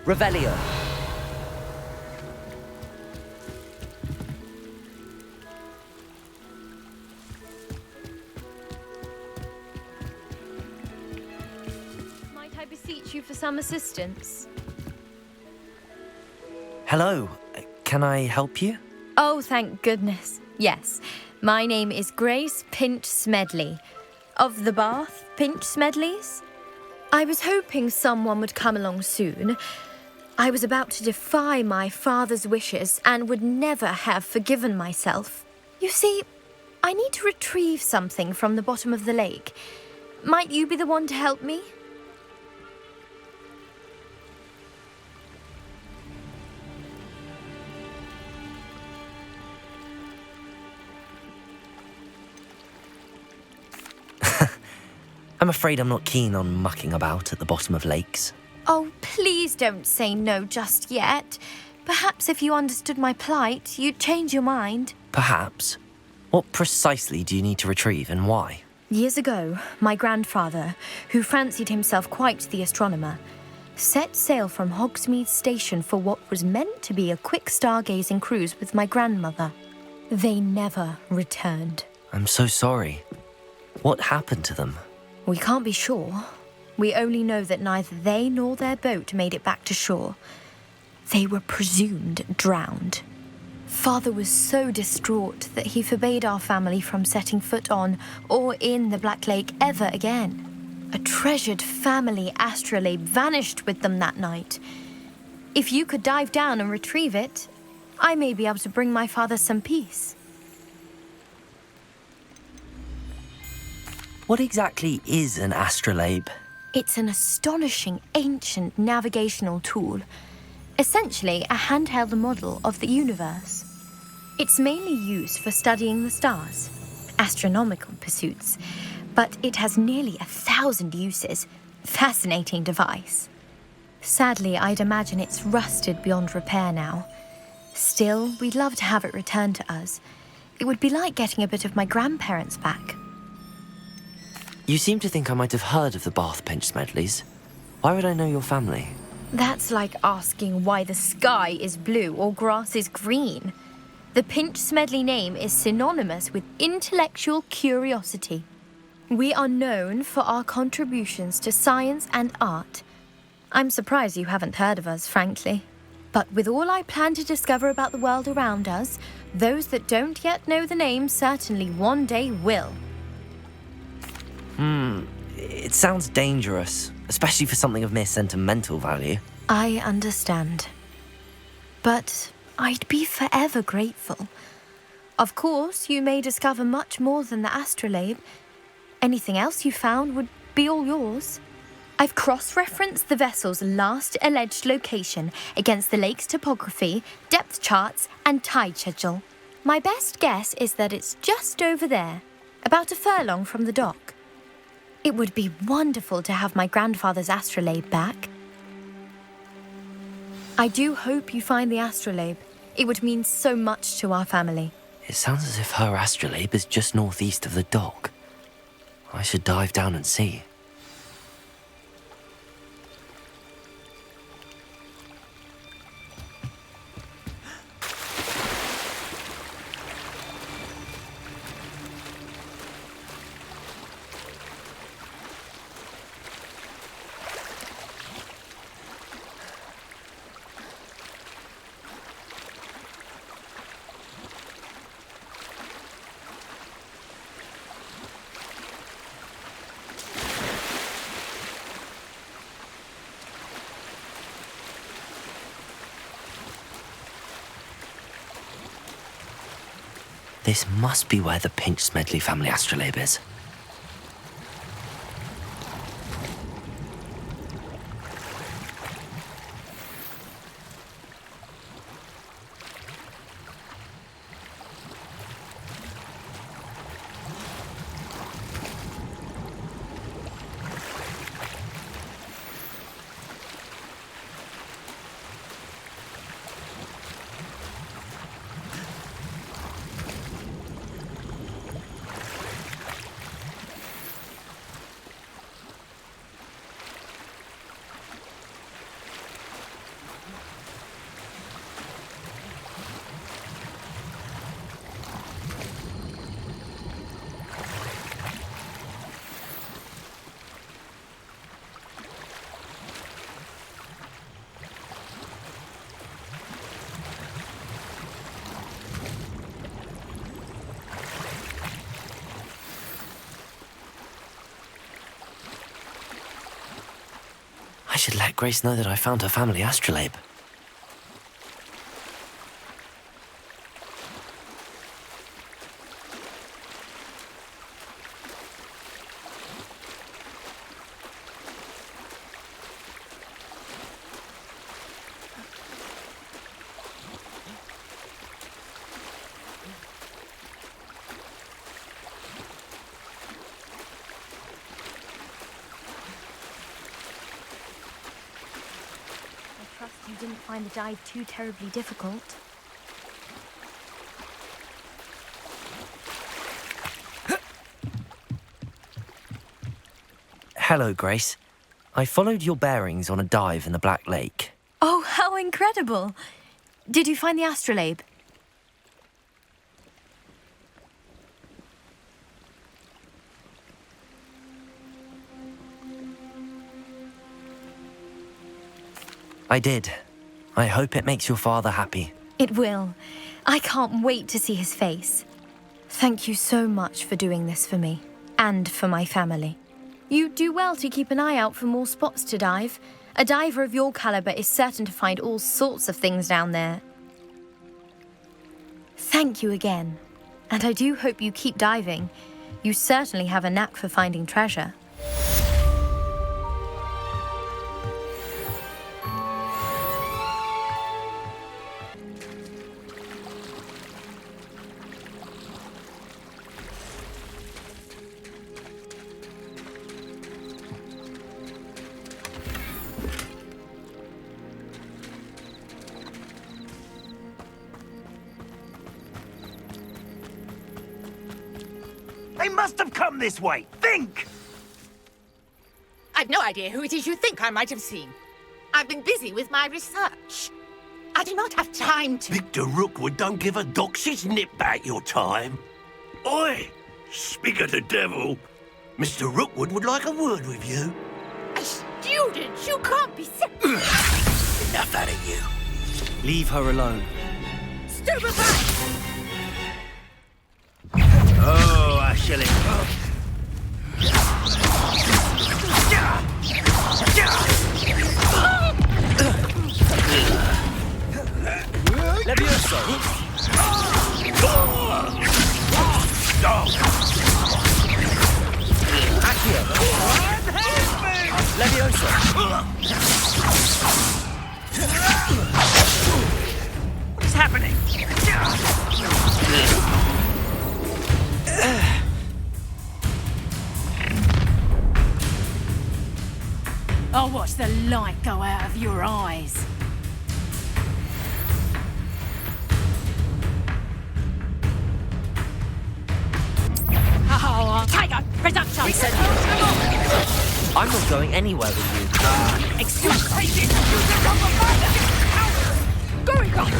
Revelio. Might I beseech you for some assistance? Hello. Can I help you? Oh, thank goodness. Yes. My name is Grace Pinch Smedley. Of the Bath Pinch Smedleys? I was hoping someone would come along soon. I was about to defy my father's wishes and would never have forgiven myself. You see, I need to retrieve something from the bottom of the lake. Might you be the one to help me? I'm afraid I'm not keen on mucking about at the bottom of lakes. Oh, please don't say no just yet. Perhaps if you understood my plight, you'd change your mind. Perhaps. What precisely do you need to retrieve and why? Years ago, my grandfather, who fancied himself quite the astronomer, set sail from Hogsmeade Station for what was meant to be a quick stargazing cruise with my grandmother. They never returned. I'm so sorry. What happened to them? We can't be sure. We only know that neither they nor their boat made it back to shore. They were presumed drowned. Father was so distraught that he forbade our family from setting foot on or in the Black Lake ever again. A treasured family astrolabe vanished with them that night. If you could dive down and retrieve it, I may be able to bring my father some peace. What exactly is an astrolabe? It's an astonishing ancient navigational tool, essentially a handheld model of the universe. It's mainly used for studying the stars, astronomical pursuits, but it has nearly 1,000 uses. Fascinating device. Sadly, I'd imagine it's rusted beyond repair now. Still, we'd love to have it returned to us. It would be like getting a bit of my grandparents back. You seem to think I might have heard of the Bath Pinch Smedleys. Why would I know your family? That's like asking why the sky is blue or grass is green. The Pinch Smedley name is synonymous with intellectual curiosity. We are known for our contributions to science and art. I'm surprised you haven't heard of us, frankly. But with all I plan to discover about the world around us, those that don't yet know the name certainly one day will. It sounds dangerous, especially for something of mere sentimental value. I understand. But I'd be forever grateful. Of course, you may discover much more than the astrolabe. Anything else you found would be all yours. I've cross-referenced the vessel's last alleged location against the lake's topography, depth charts, and tide schedule. My best guess is that it's just over there, about a furlong from the dock. It would be wonderful to have my grandfather's astrolabe back. I do hope you find the astrolabe. It would mean so much to our family. It sounds as if her astrolabe is just northeast of the dock. I should dive down and see. This must be where the Pinch Smedley family astrolabe is. I should let Grace know that I found her family astrolabe. I trust you didn't find the dive too terribly difficult. Hello, Grace. I followed your bearings on a dive in the Black Lake. Oh, how incredible! Did you find the astrolabe? I did. I hope it makes your father happy. It will. I can't wait to see his face. Thank you so much for doing this for me, and for my family. You do well to keep an eye out for more spots to dive. A diver of your caliber is certain to find all sorts of things down there. Thank you again. And I do hope you keep diving. You certainly have a knack for finding treasure. They must have come this way. Think! I've no idea who it is you think I might have seen. I've been busy with my research. I do not have time to... Victor Rookwood don't give a doxy's nip back your time. Oi! Speak of the devil. Mr. Rookwood would like a word with you. A student? You can't be... Enough out of you. Leave her alone. Stupefy! Oh, I shall Levioso! Accio! Levioso! What's happening? I'll watch the light go out of your eyes. Oh, Tiger! Reduction! I'm not going anywhere with you. Excuse me! Going back!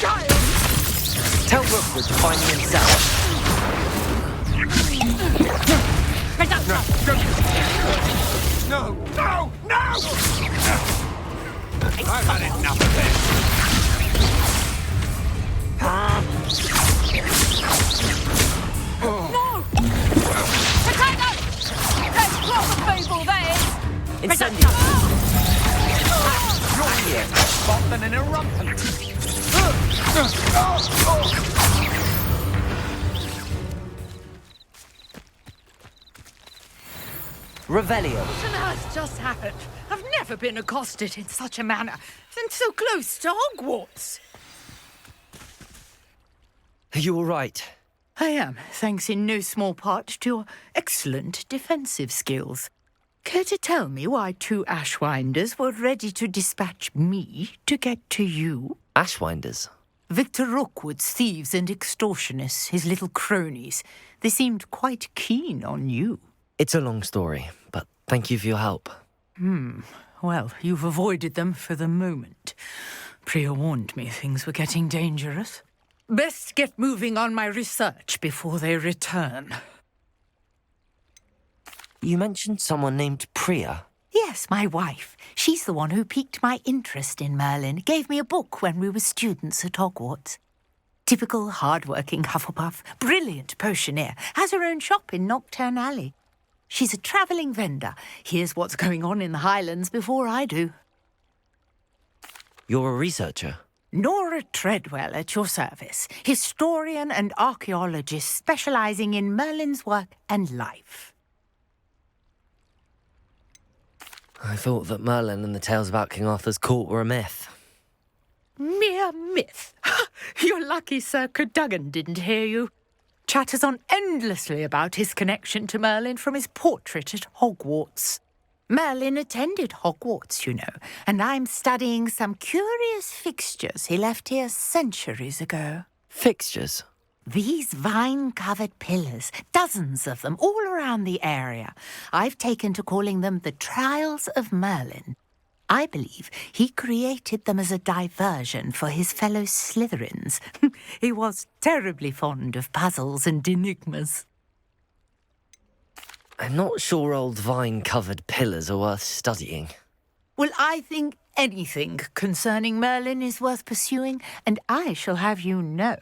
Child! Tell Rookwood to find me himself. Reduction! No! No! No! I've had enough of this. No! Potato! That's proper people, that is! Incendio! You're here to spot an interruptant. Revelio. What on earth just happened? I've never been accosted in such a manner, and so close to Hogwarts. Are you all right? I am, thanks in no small part to your excellent defensive skills. Care to tell me why two Ashwinders were ready to dispatch me to get to you? Ashwinders? Victor Rookwood's thieves and extortionists, his little cronies. They seemed quite keen on you. It's a long story, but thank you for your help. Well, you've avoided them for the moment. Priya warned me things were getting dangerous. Best get moving on my research before they return. You mentioned someone named Priya. Yes, my wife. She's the one who piqued my interest in Merlin. Gave me a book when we were students at Hogwarts. Typical hard-working Hufflepuff. Brilliant potioneer. Has her own shop in Knockturn Alley. She's a travelling vendor. Hears what's going on in the Highlands before I do. You're a researcher? Nora Treadwell at your service, historian and archaeologist specialising in Merlin's work and life. I thought that Merlin and the tales about King Arthur's court were a myth. Mere myth. You're lucky Sir Cadogan didn't hear you. Chatters on endlessly about his connection to Merlin from his portrait at Hogwarts. Merlin attended Hogwarts, you know, and I'm studying some curious fixtures he left here centuries ago. Fixtures? These vine-covered pillars, dozens of them, all around the area. I've taken to calling them the Trials of Merlin. I believe he created them as a diversion for his fellow Slytherins. He was terribly fond of puzzles and enigmas. I'm not sure old vine-covered pillars are worth studying. Well, I think anything concerning Merlin is worth pursuing, and I shall have you know,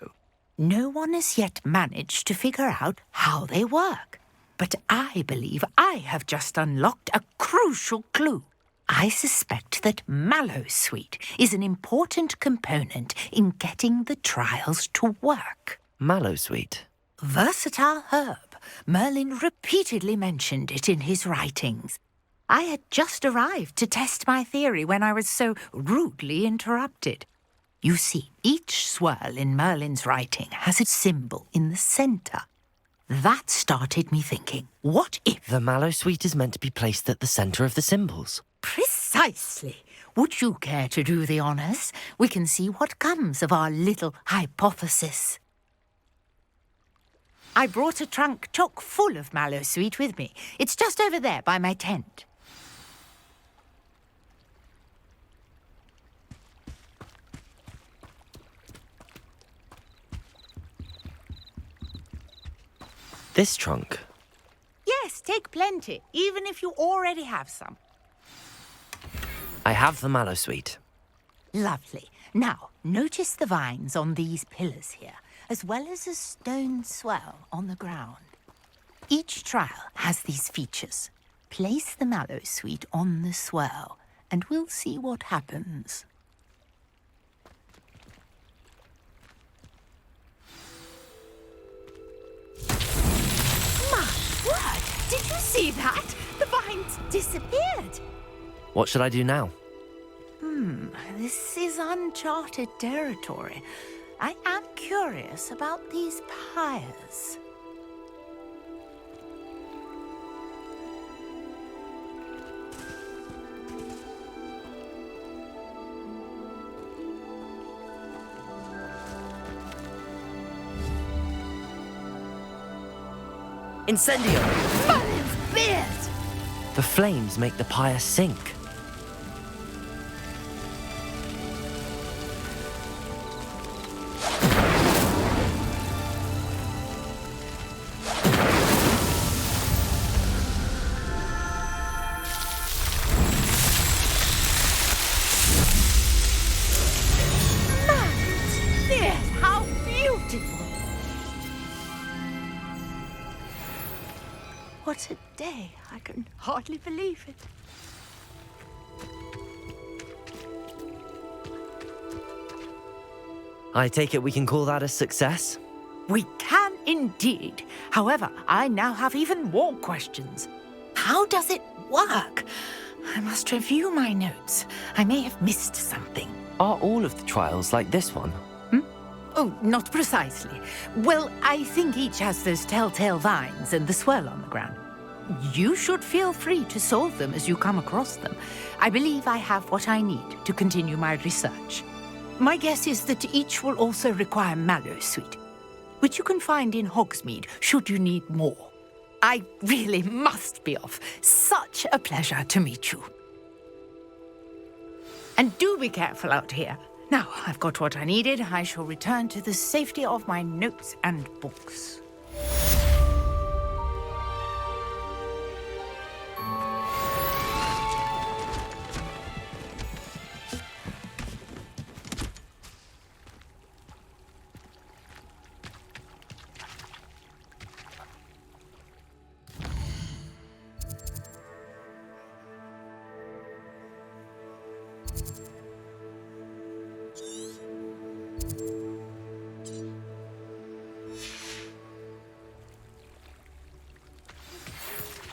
no one has yet managed to figure out how they work. But I believe I have just unlocked a crucial clue. I suspect that mallowsweet is an important component in getting the trials to work. Mallowsweet? Versatile herb. Merlin repeatedly mentioned it in his writings. I had just arrived to test my theory when I was so rudely interrupted. You see, each swirl in Merlin's writing has a symbol in the centre. That started me thinking, what if... The mallowsweet is meant to be placed at the centre of the symbols. Precisely. Would you care to do the honours? We can see what comes of our little hypothesis. I brought a trunk chock full of mallowsweet with me. It's just over there by my tent. This trunk? Yes, take plenty, even if you already have some. I have the mallowsweet. Lovely. Now, notice the vines on these pillars here, as well as a stone swell on the ground. Each trial has these features. Place the mallowsweet on the swell, and we'll see what happens. My word! Did you see that? The vines disappeared. What should I do now? This is uncharted territory. I am curious about these pyres. Incendio! Merlin's beard! The flames make the pyre sink. How beautiful! What a day! I can hardly believe it. I take it we can call that a success? We can indeed. However, I now have even more questions. How does it work? I must review my notes. I may have missed something. Are all of the trials like this one? Oh, not precisely. Well, I think each has those telltale vines and the swirl on the ground. You should feel free to solve them as you come across them. I believe I have what I need to continue my research. My guess is that each will also require mallowsweet, which you can find in Hogsmeade should you need more. I really must be off. Such a pleasure to meet you. And do be careful out here. Now, I've got what I needed. I shall return to the safety of my notes and books.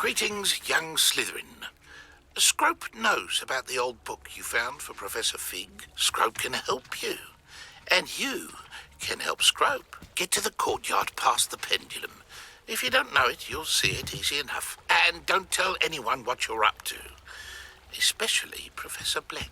Greetings, young Slytherin. Scrope knows about the old book you found for Professor Fig. Scrope can help you. And you can help Scrope. Get to the courtyard past the pendulum. If you don't know it, you'll see it easy enough. And don't tell anyone what you're up to. Especially Professor Black.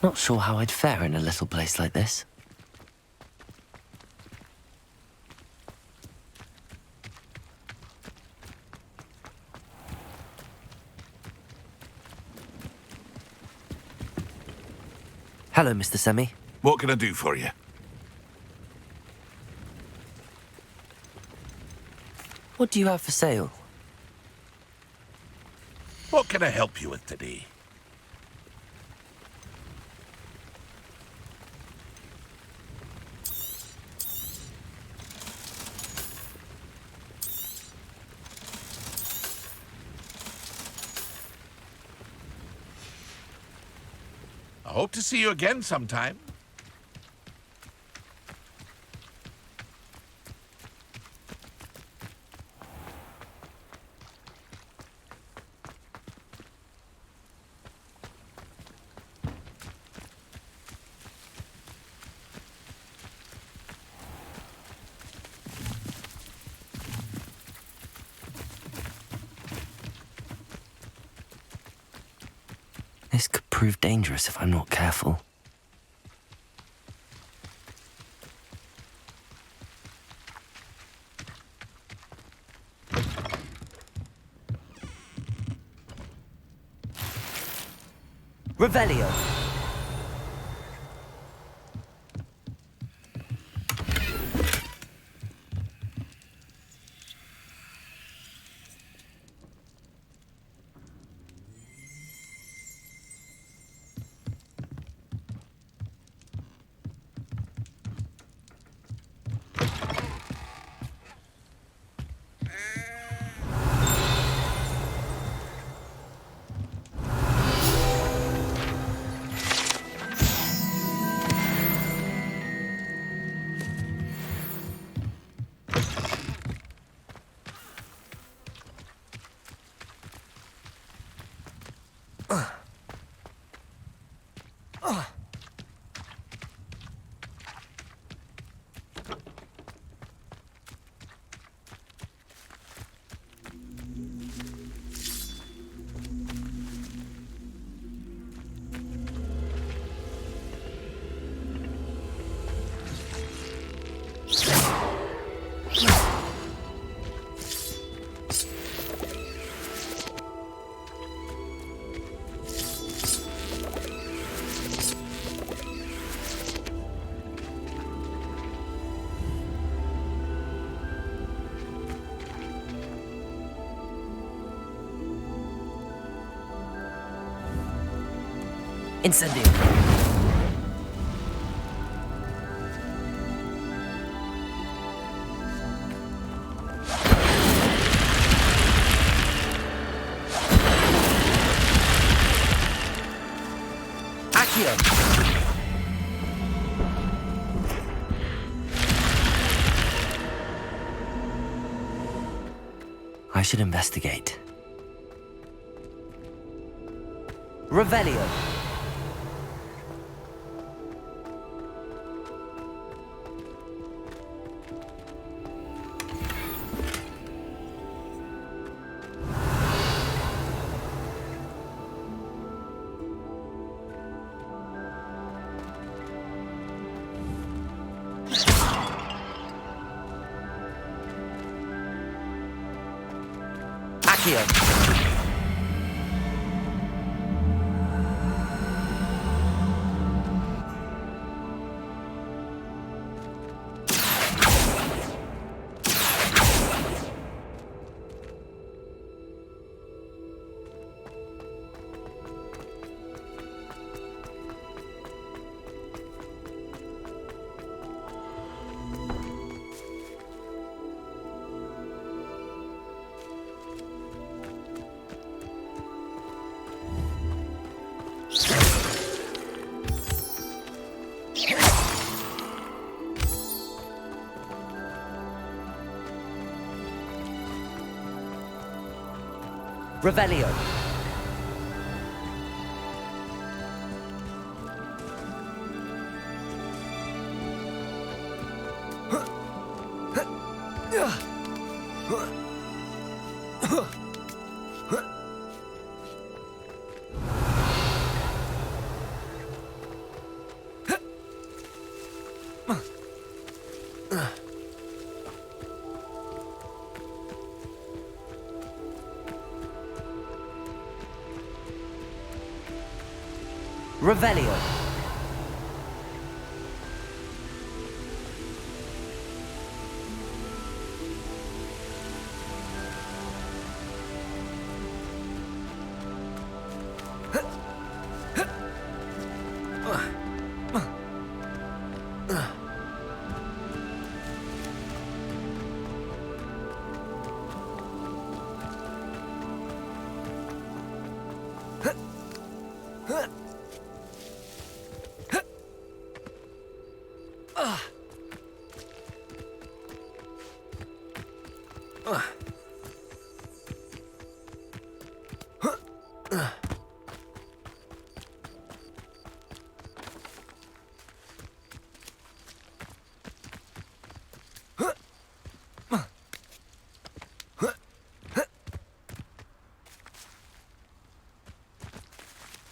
Not sure how I'd fare in a little place like this. Hello, Mr. Semi. What can I do for you? What do you have for sale? What can I help you with today? I hope to see you again sometime. This could prove dangerous if I'm not careful. Revelio. Incendio. Accio. I should investigate. Revelio. Accio. Revelio. Revelio.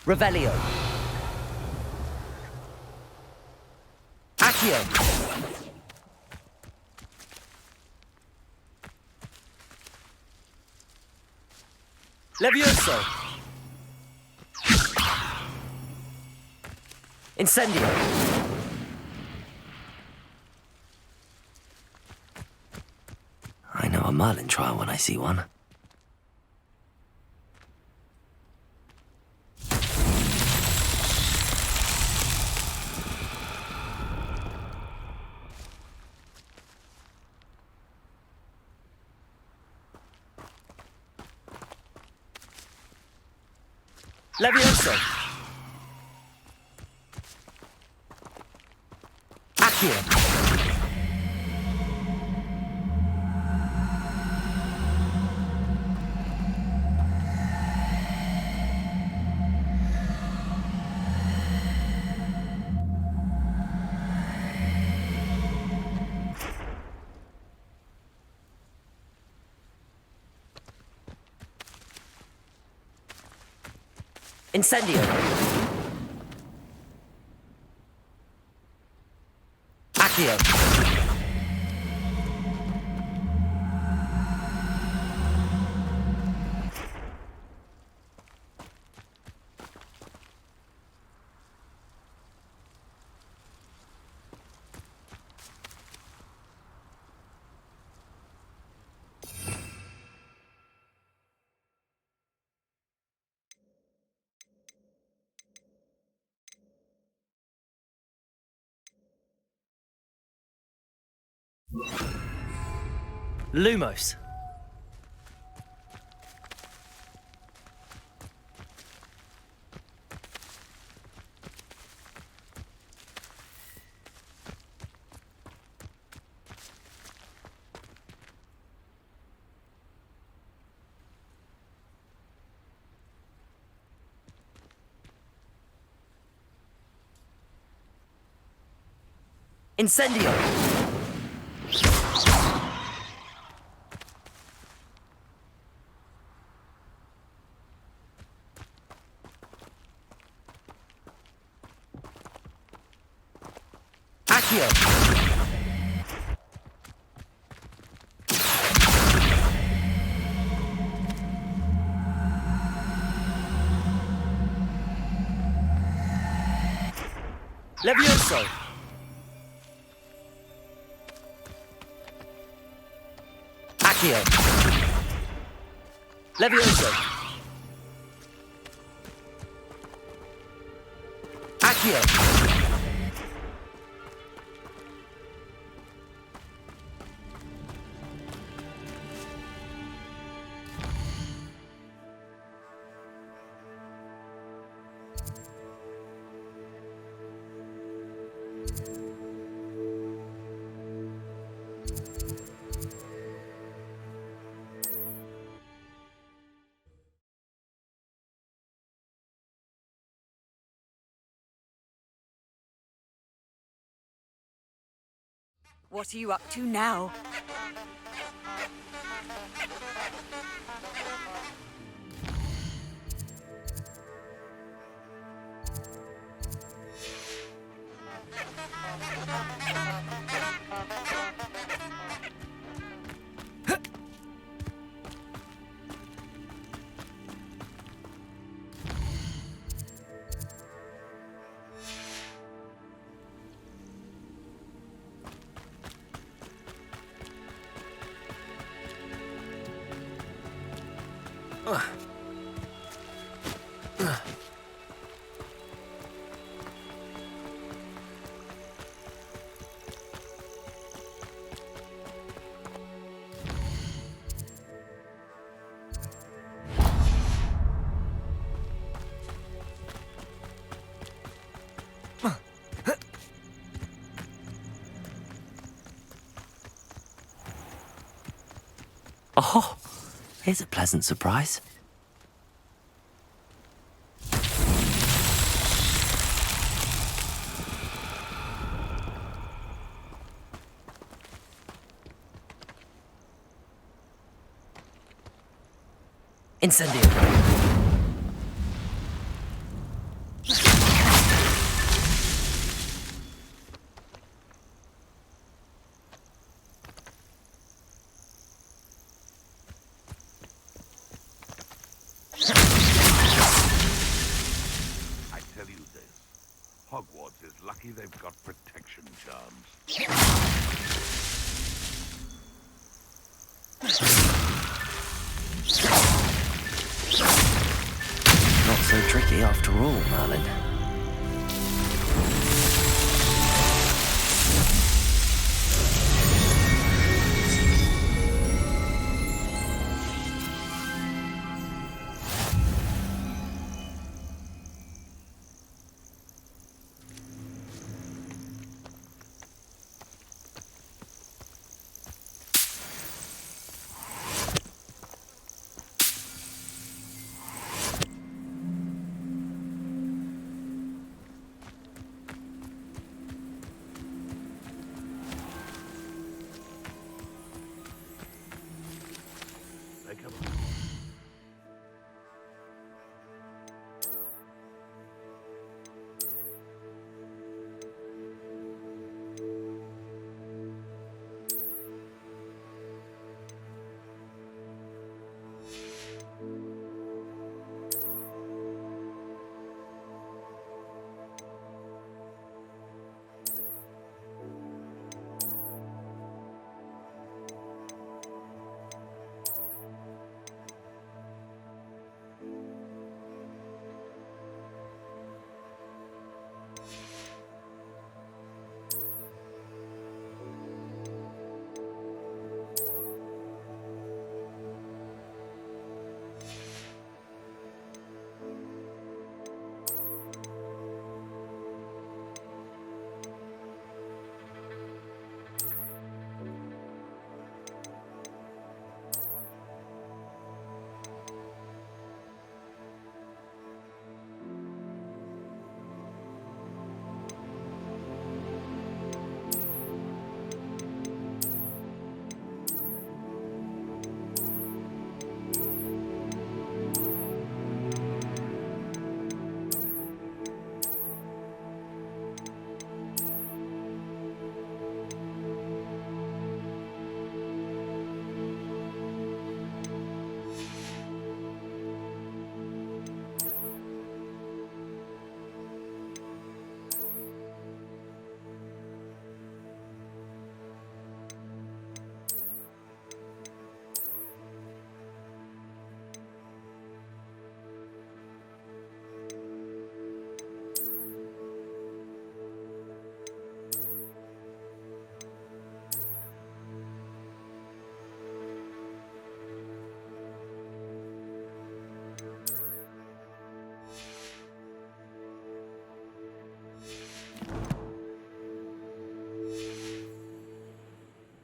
Revelio. Accio. Levioso. Incendio. I know a Merlin trial when I see one. Levioso. Accio. Incendio. Accio. Lumos. Incendio. Accio. Levioso! Accio! Levioso! Accio! What are you up to now? Oh, here's a pleasant surprise. Incendio. I tell you this, Hogwarts is lucky they've got protection charms. Not so tricky after all, Merlin.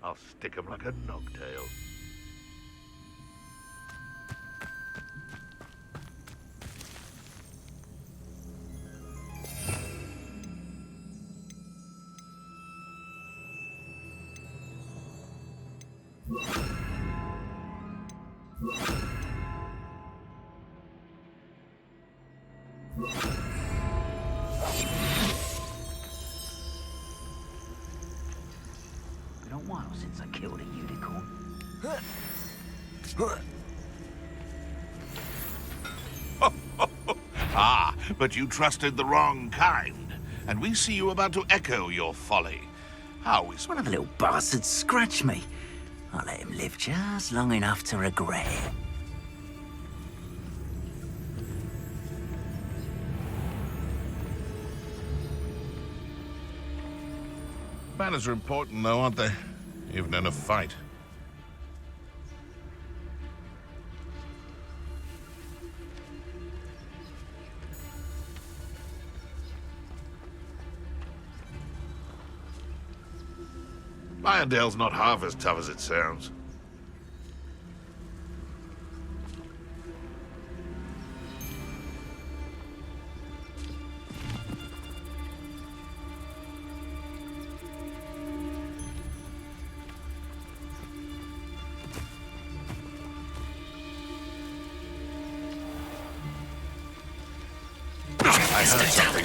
I'll stick 'em like a knocktail. Been a while since I killed a unicorn. Ah, but you trusted the wrong kind, and we see you about to echo your folly. How is One of the little bastards scratched me. I'll let him live just long enough to regret it. Manners are important, though, aren't they? Even in a fight. Irondale's not half as tough as it sounds. I heard something.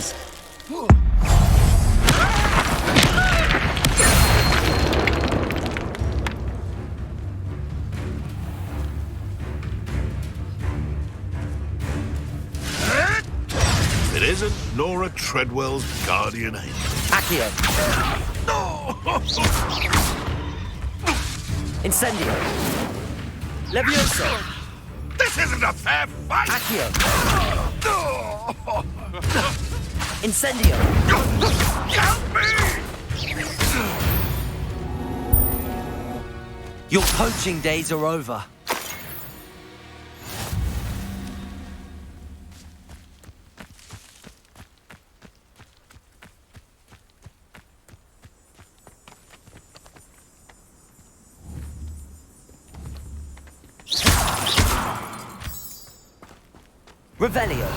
It isn't Nora Treadwell's guardian angel. Accio. Incendio. Levioso. This isn't a fair fight! Accio. Incendio. Help me! Your poaching days are over. Revelio.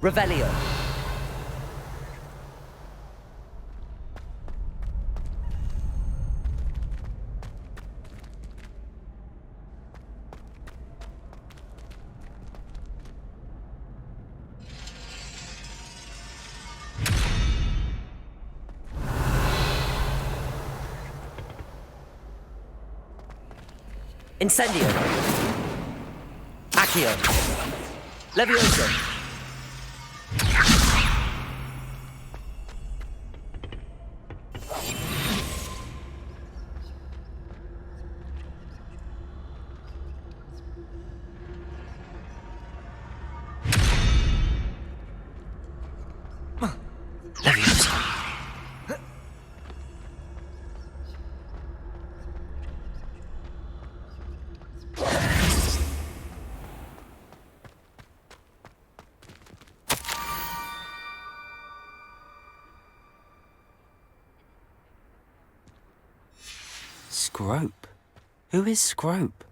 Revelio. Incendio. Accio. Levioso. Levioso. Scrope? Who is Scrope?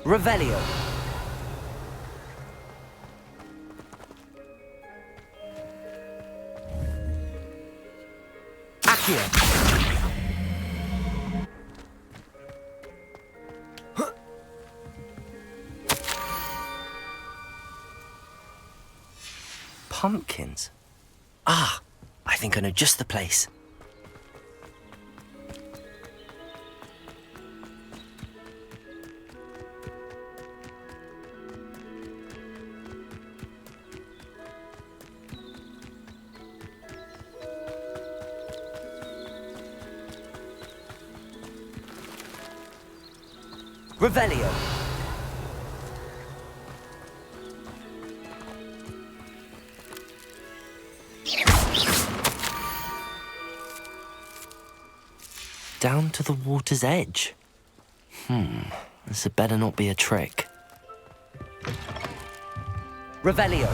Revelio. Accio. Pumpkins. Ah, I think I know just the place. Revelio. Down to the water's edge. This had better not be a trick. Revelio.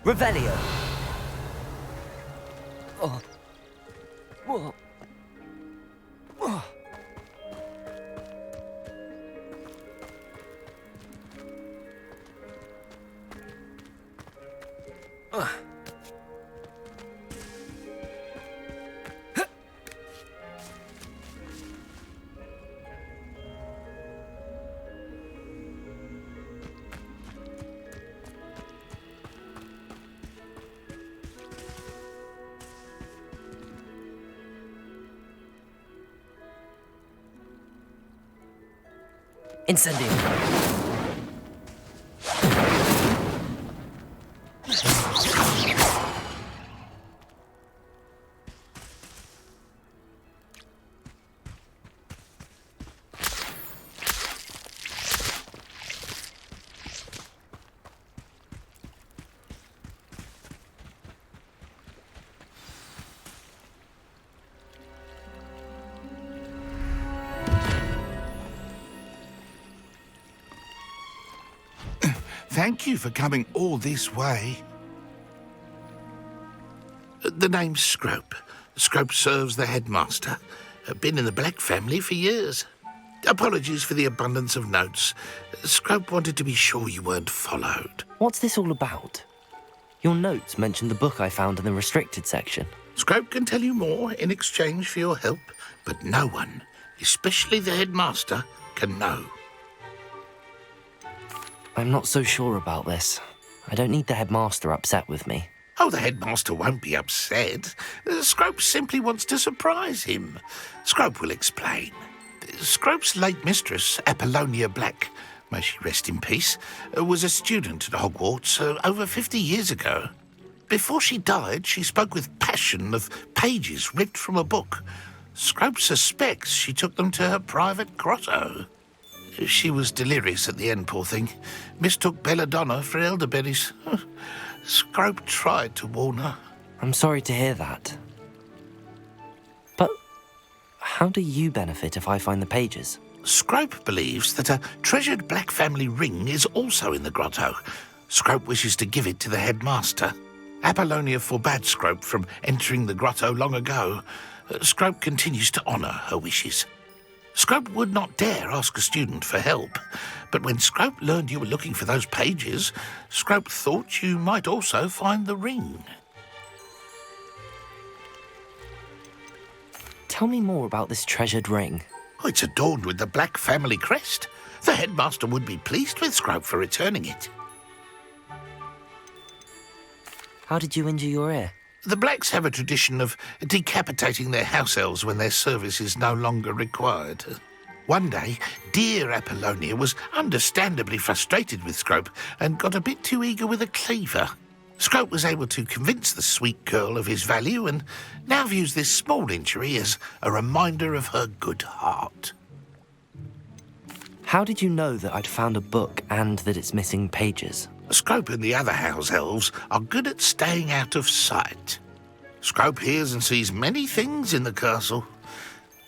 Revelio. Oh. Whoa. Oh. Incendio. Thank you for coming all this way. The name's Scrope. Scrope serves the headmaster. Been in the Black family for years. Apologies for the abundance of notes. Scrope wanted to be sure you weren't followed. What's this all about? Your notes mentioned the book I found in the restricted section. Scrope can tell you more in exchange for your help, but no one, especially the headmaster, can know. I'm not so sure about this. I don't need the headmaster upset with me. Oh, the headmaster won't be upset. Scrope simply wants to surprise him. Scrope will explain. Scrope's late mistress, Apollonia Black, may she rest in peace, was a student at Hogwarts over 50 years ago. Before she died, she spoke with passion of pages ripped from a book. Scrope suspects she took them to her private grotto. She was delirious at the end, poor thing. Mistook belladonna for elderberries. Scrope tried to warn her. I'm sorry to hear that. But how do you benefit if I find the pages? Scrope believes that a treasured black family ring is also in the grotto. Scrope wishes to give it to the headmaster. Apollonia forbade Scrope from entering the grotto long ago. Scrope continues to honour her wishes. Scrope would not dare ask a student for help, but when Scrope learned you were looking for those pages, Scrope thought you might also find the ring. Tell me more about this treasured ring. Oh, it's adorned with the black family crest. The headmaster would be pleased with Scrope for returning it. How did you injure your ear? The Blacks have a tradition of decapitating their house elves when their service is no longer required. One day, dear Apollonia was understandably frustrated with Scrope and got a bit too eager with a cleaver. Scrope was able to convince the sweet girl of his value and now views this small injury as a reminder of her good heart. How did you know that I'd found a book and that it's missing pages? Scrope and the other house elves are good at staying out of sight. Scrope hears and sees many things in the castle.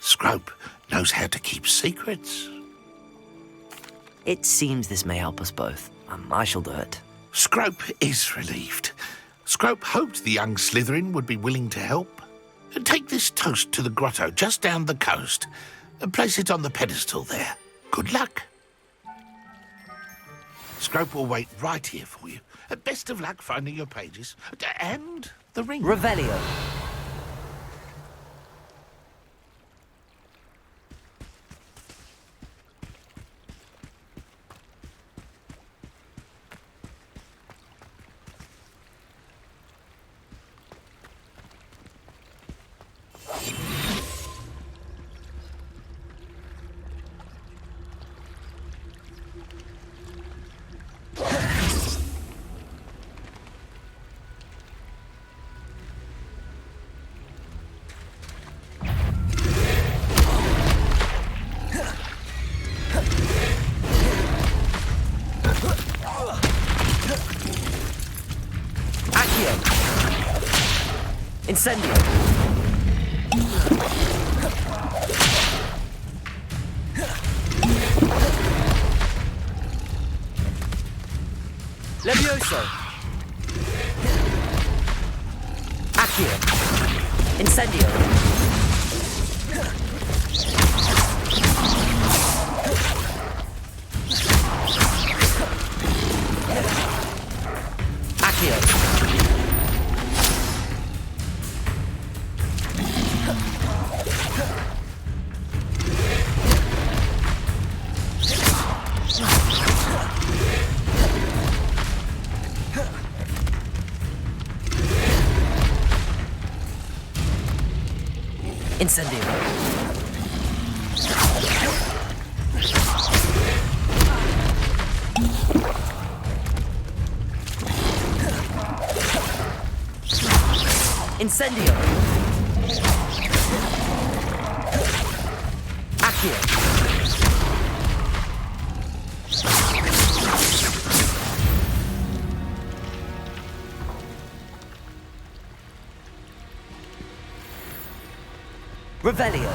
Scrope knows how to keep secrets. It seems this may help us both. I shall do it. Scrope is relieved. Scrope hoped the young Slytherin would be willing to help. Take this toast to the grotto just down the coast and place it on the pedestal there. Good luck. Scrope will wait right here for you. Best of luck finding your pages. And the ring. Revelio. Incendio. Levioso. Accio. Incendio. Accio. Incendio. Incendio. Accio. Revelio.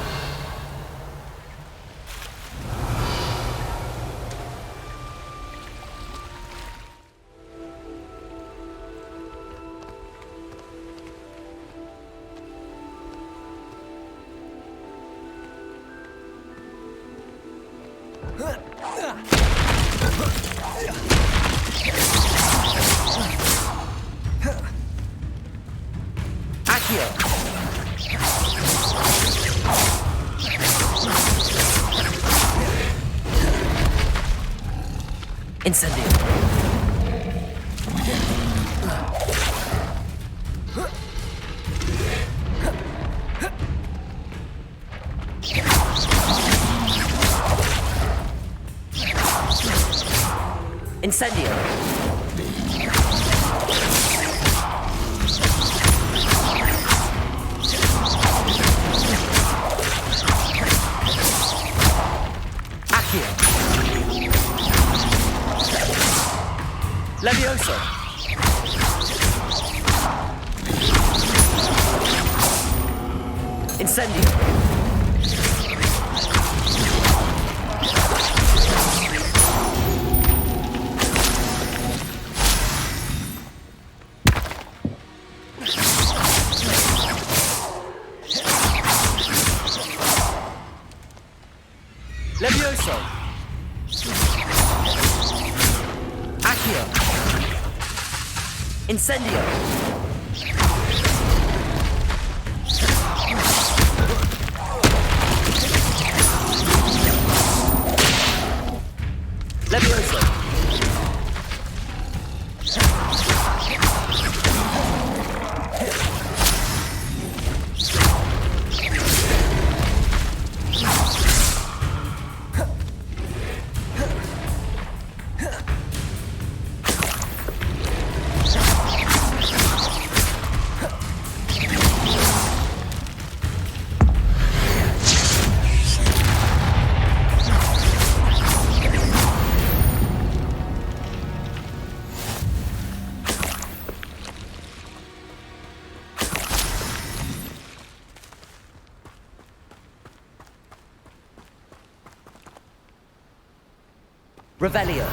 Accio. Incendio. Incendio. Incendio! Levioso! Accio! Incendio! Levioso! Revelio.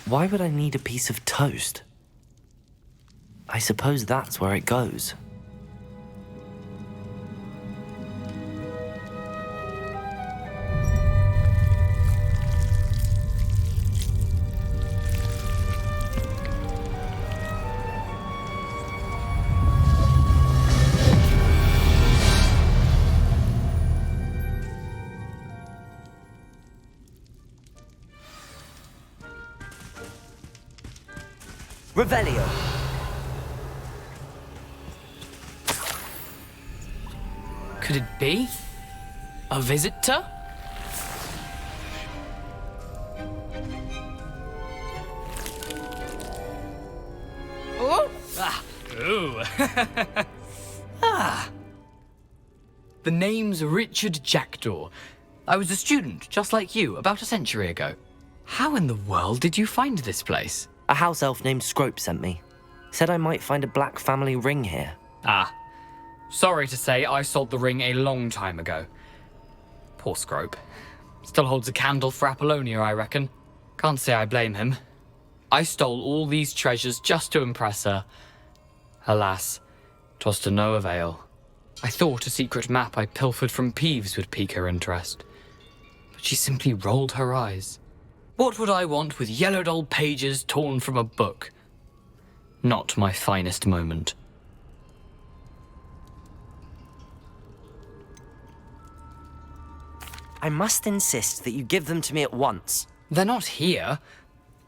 Why would I need a piece of toast? I suppose that's where it goes. Revelio. Could it be? A visitor? Oh! Ah! Ooh! Ah! The name's Richard Jackdaw. I was a student, just like you, about a century ago. How in the world did you find this place? A house elf named Scrope sent me. Said I might find a black family ring here. Ah. Sorry to say, I sold the ring a long time ago. Poor Scrope. Still holds a candle for Apollonia, I reckon. Can't say I blame him. I stole all these treasures just to impress her. Alas, 'twas to no avail. I thought a secret map I pilfered from Peeves would pique her interest. But she simply rolled her eyes. What would I want with yellowed old pages torn from a book? Not my finest moment. I must insist that you give them to me at once. They're not here.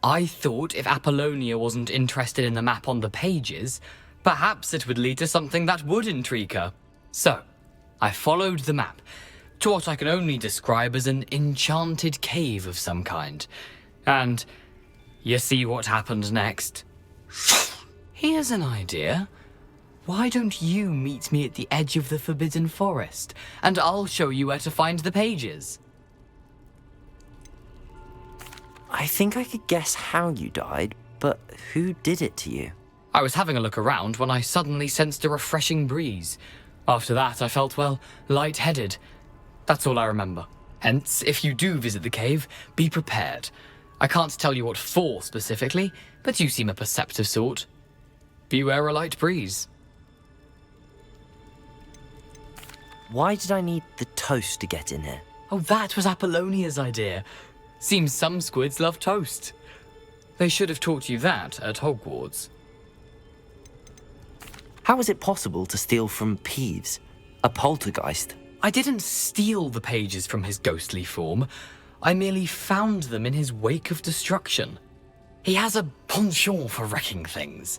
I thought if Apollonia wasn't interested in the map on the pages, perhaps it would lead to something that would intrigue her. So, I followed the map to what I can only describe as an enchanted cave of some kind. And you see what happened next? Here's an idea. Why don't you meet me at the edge of the Forbidden Forest, and I'll show you where to find the pages? I think I could guess how you died, but who did it to you? I was having a look around when I suddenly sensed a refreshing breeze. After that, I felt, well, lightheaded. That's all I remember. Hence, if you do visit the cave, be prepared. I can't tell you what for specifically, but you seem a perceptive sort. Beware a light breeze. Why did I need the toast to get in here? Oh, that was Apollonia's idea. Seems some squids love toast. They should have taught you that at Hogwarts. How is it possible to steal from Peeves, a poltergeist? I didn't steal the pages from his ghostly form. I merely found them in his wake of destruction. He has a penchant for wrecking things.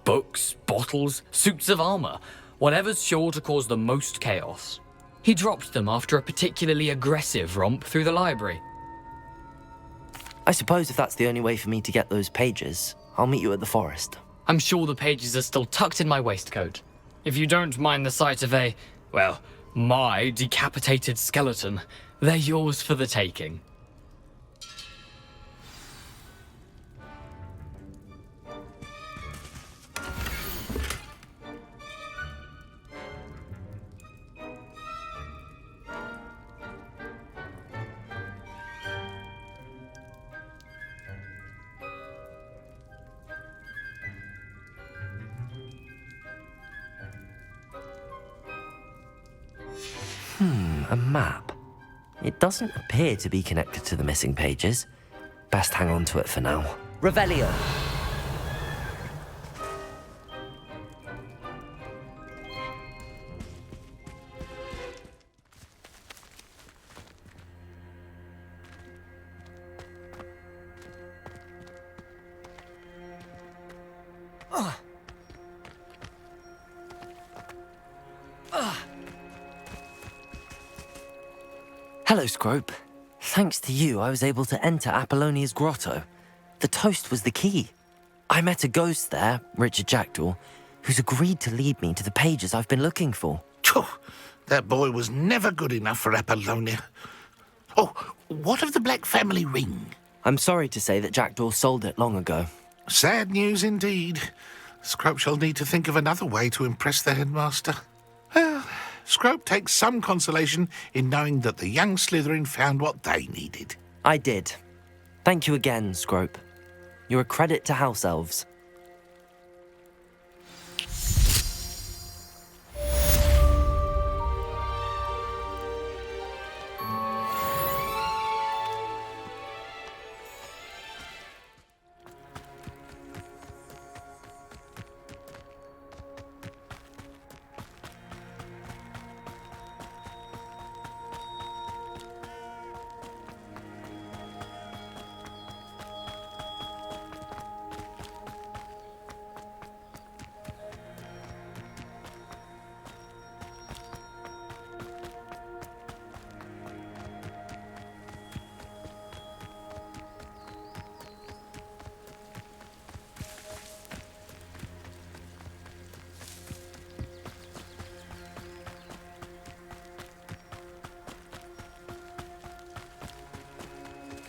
Books, bottles, suits of armor, whatever's sure to cause the most chaos. He dropped them after a particularly aggressive romp through the library. I suppose if that's the only way for me to get those pages, I'll meet you at the forest. I'm sure the pages are still tucked in my waistcoat. If you don't mind the sight of my decapitated skeleton, they're yours for the taking. A map. It doesn't appear to be connected to the missing pages. Best hang on to it for now. Revelio! Hello, Scrope. Thanks to you, I was able to enter Apollonia's grotto. The toast was the key. I met a ghost there, Richard Jackdaw, who's agreed to lead me to the pages I've been looking for. Phew, that boy was never good enough for Apollonia. Oh, what of the Black family ring? I'm sorry to say that Jackdaw sold it long ago. Sad news indeed. Scrope shall need to think of another way to impress the headmaster. Well, Scrope takes some consolation in knowing that the young Slytherin found what they needed. I did. Thank you again, Scrope. You're a credit to House Elves.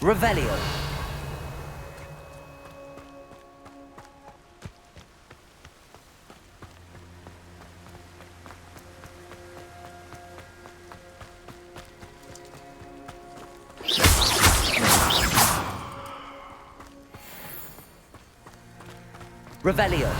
Revelio. Revelio.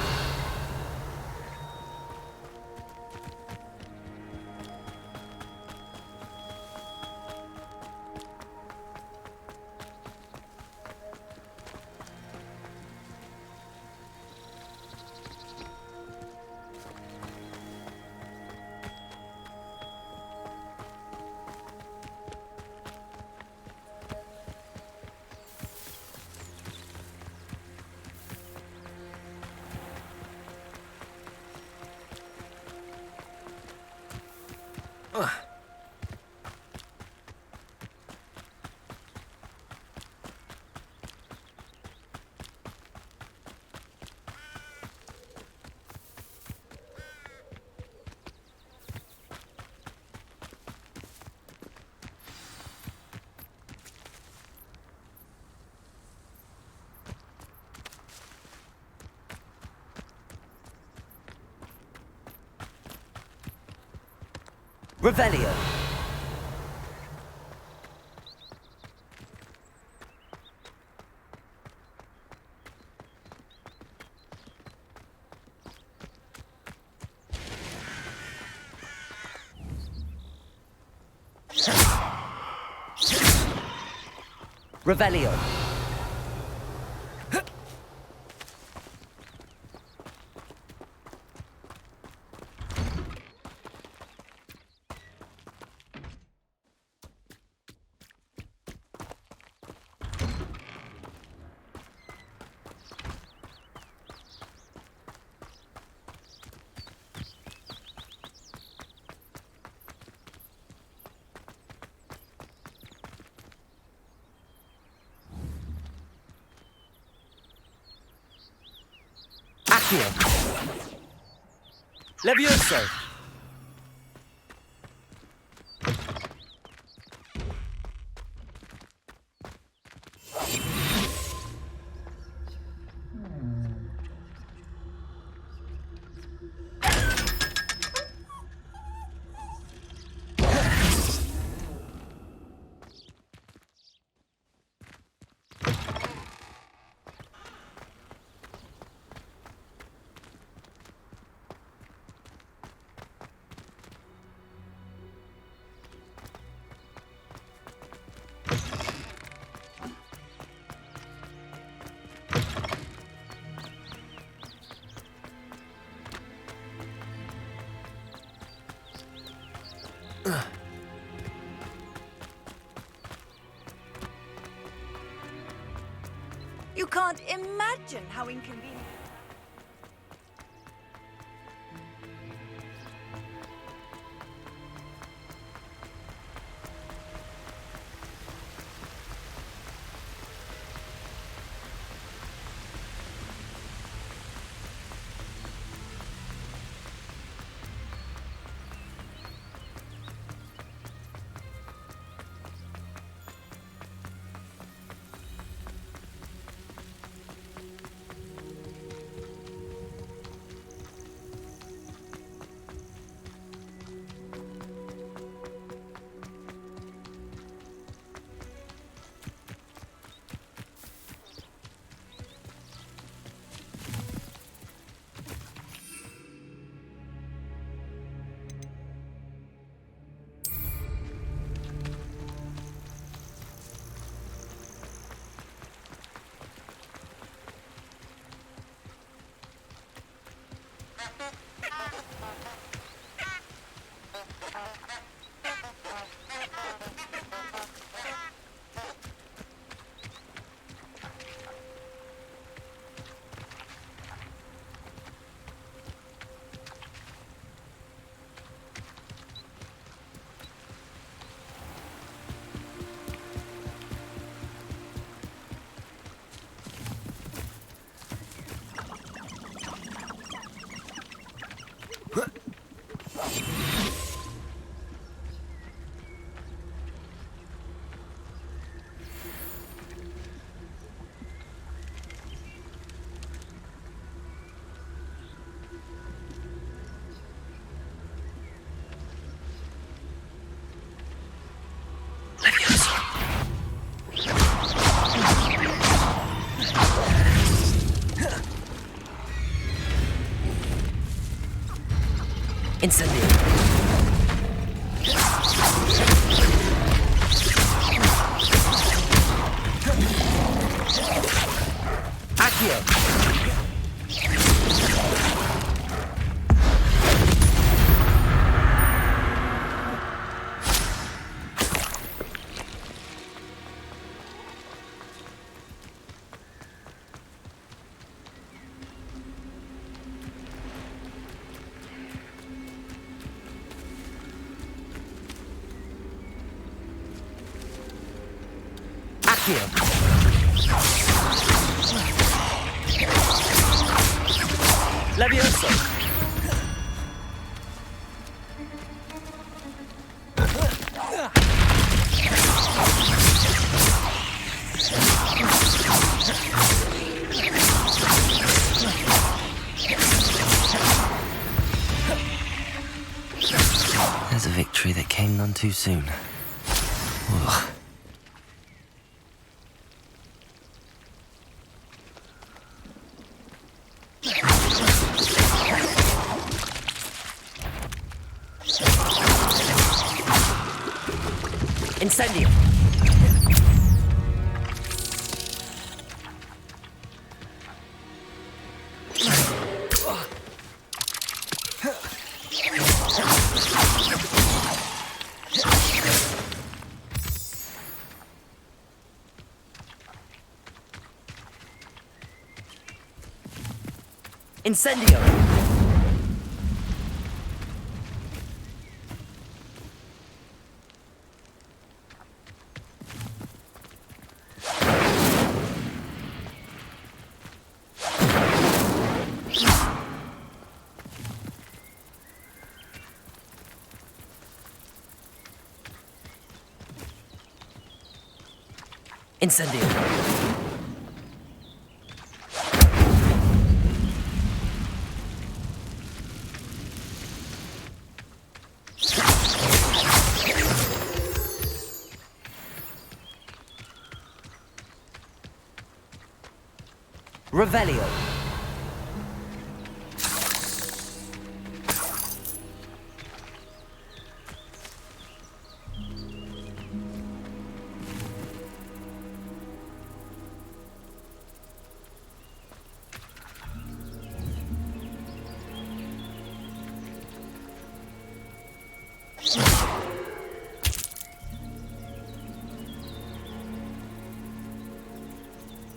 Revelio. Revelio. Accio. Levioso. You can't imagine how inconvenient. Incendio. Accio. Accio. Levioso. There's a victory that came none too soon. Ugh. Incendio. Incendio. Incendio. Revelio.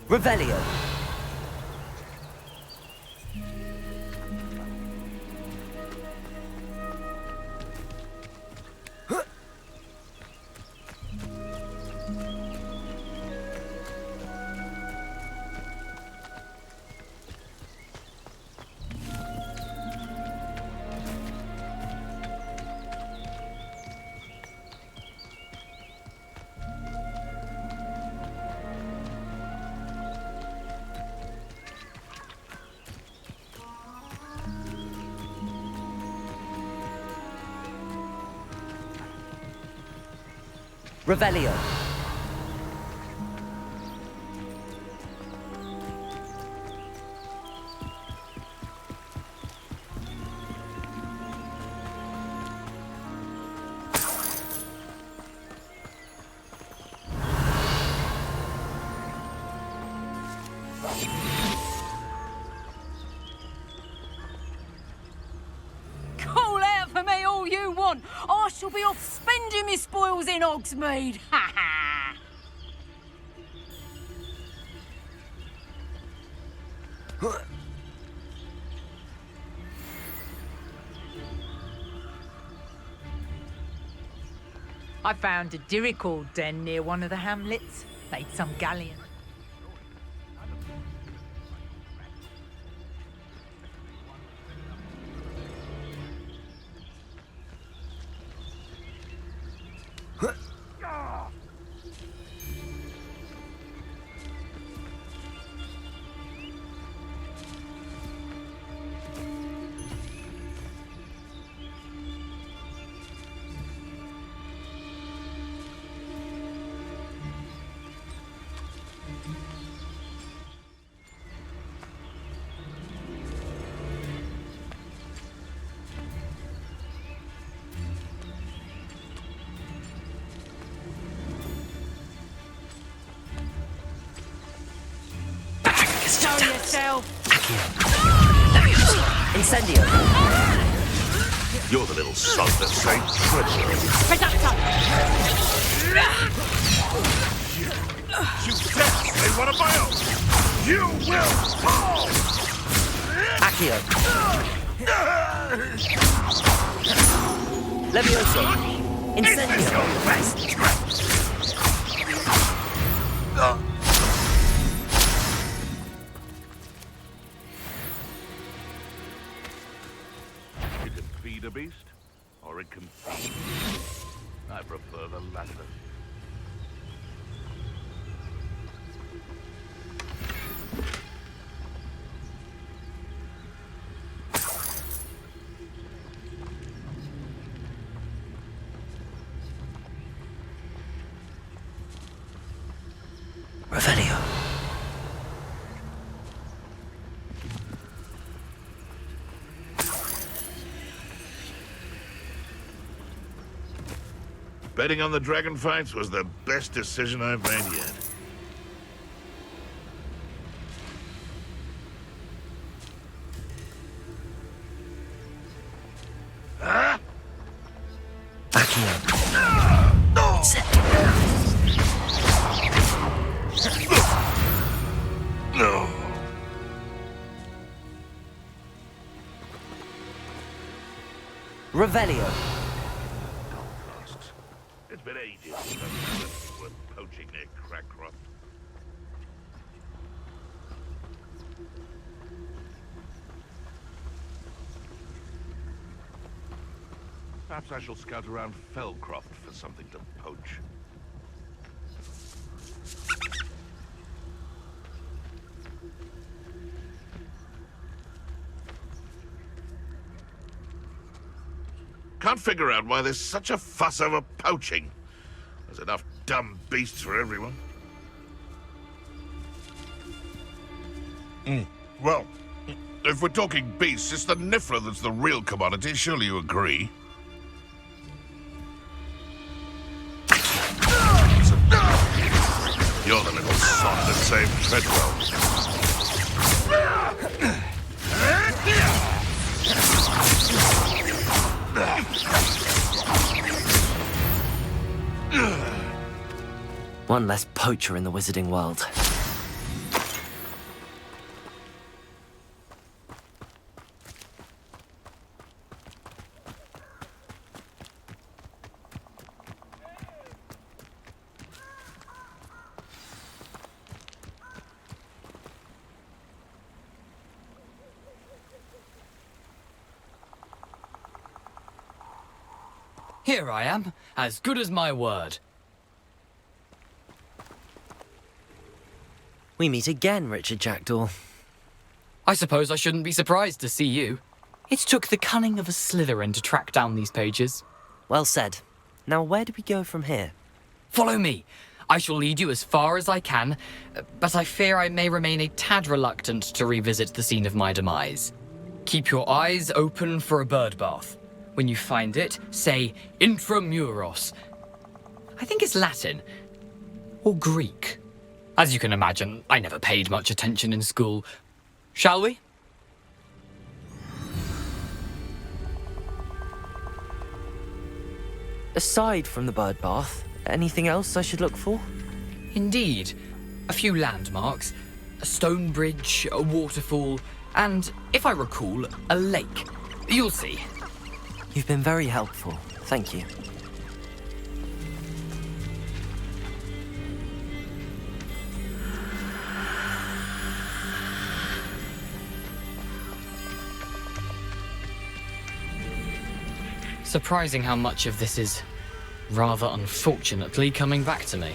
Revelio. Revelio. Call out for me all you want. I shall be off spending my spoils in Hogsmeade. Ha ha! I found a Dirical den near one of the hamlets. Made some galleon. Show yourself! Incendio. You're the little sod that saved treasure. Reducto! You dare say one of my own! You will fall! Accio. Levioso. Incendio. You can feed a beast, or it can feed you. I prefer the latter. Revelio. Betting on the dragon fights was the best decision I've made yet. Huh? Accio. No. Revelio. It's been ages since I've had anything worth poaching near Crackcroft. Perhaps I shall scout around Felcroft for something to poach. can't figure out why there's such a fuss over poaching. There's enough dumb beasts for everyone. Well, if we're talking beasts, it's the Niffler that's the real commodity. Surely you agree? You're the little sod that saved Treadwell. One less poacher in the wizarding world. Here I am, as good as my word. We meet again, Richard Jackdaw. I suppose I shouldn't be surprised to see you. It took the cunning of a Slytherin to track down these pages. Well said. Now where do we go from here? Follow me. I shall lead you as far as I can, but I fear I may remain a tad reluctant to revisit the scene of my demise. Keep your eyes open for a bird bath. When you find it, say intramuros. I think it's Latin. Or Greek. As you can imagine, I never paid much attention in school. Shall we? Aside from the bird bath, anything else I should look for? Indeed. A few landmarks. A stone bridge, a waterfall, and, if I recall, a lake. You'll see. You've been very helpful. Thank you. Surprising how much of this is, rather unfortunately, coming back to me.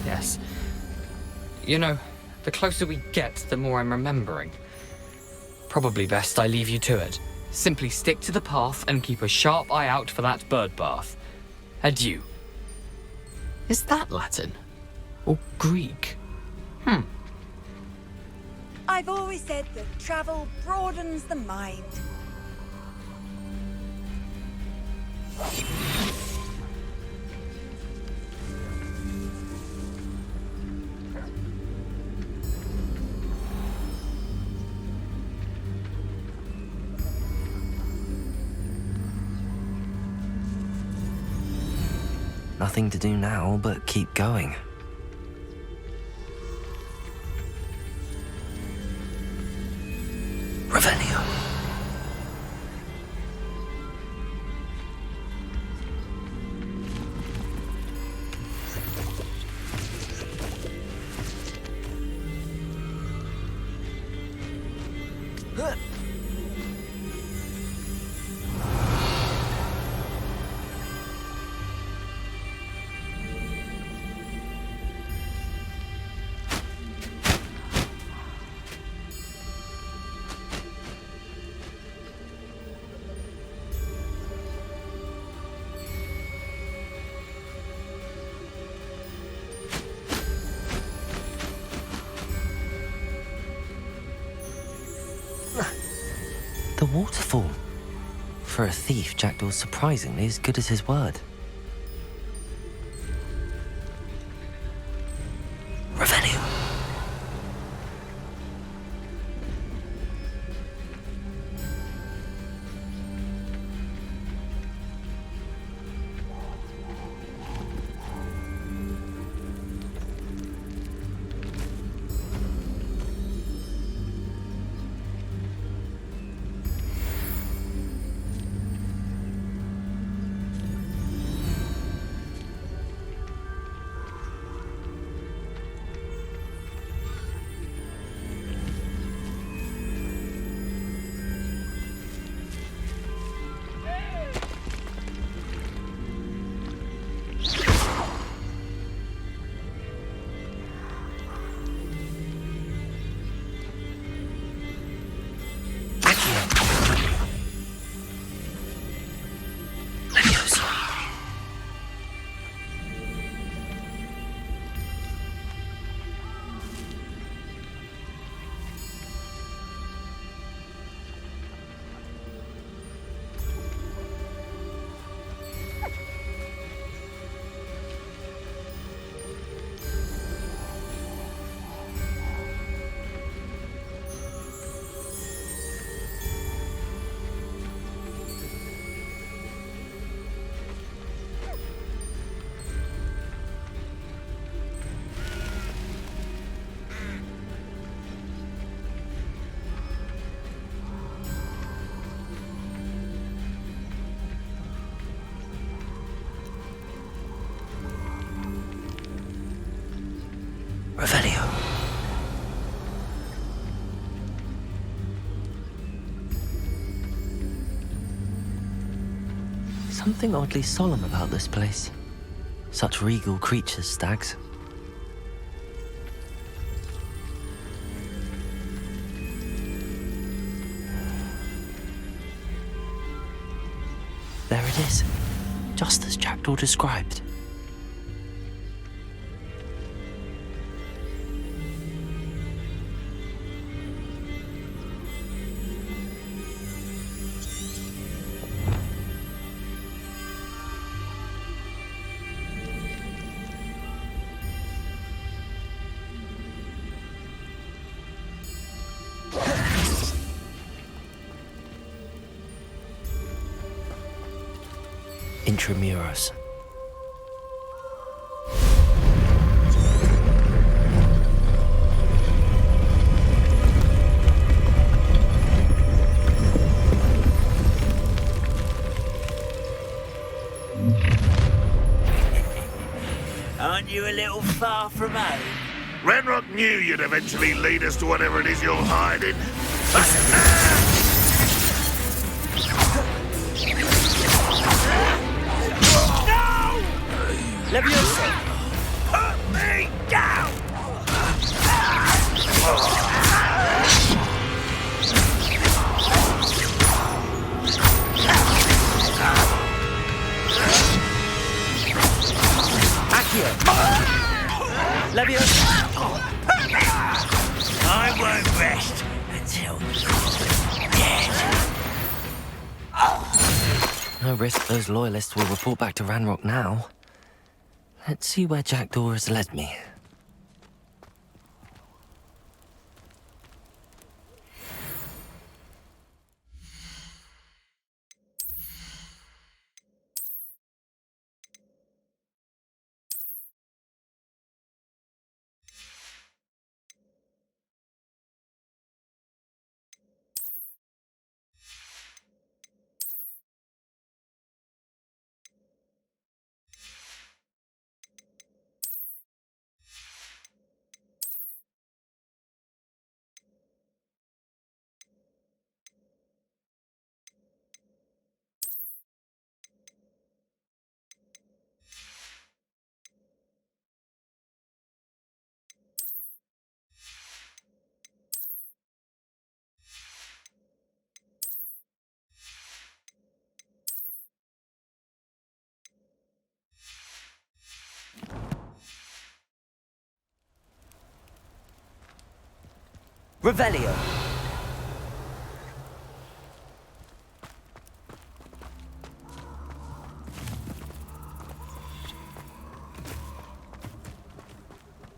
Yes. You know, the closer we get, the more I'm remembering. Probably best I leave you to it. Simply stick to the path and keep a sharp eye out for that bird bath. Adieu. Is that Latin? Or Greek? I've always said that travel broadens the mind. Nothing to do now but keep going. Revelio. The waterfall. For a thief, Jackdaw's surprisingly as good as his word. Revelio. Revelio. Something oddly solemn about this place. Such regal creatures, stags. There it is, just as Jackdaw described. Intramuros. Aren't you a little far from home? Ranrock knew you'd eventually lead us to whatever it is you're hiding. Leviosa! Put me down! Accio! Leviosa! I won't rest until you're dead. No risk those loyalists will report back to Ranrock now. Let's see where Jackdaw has led me. Revelio!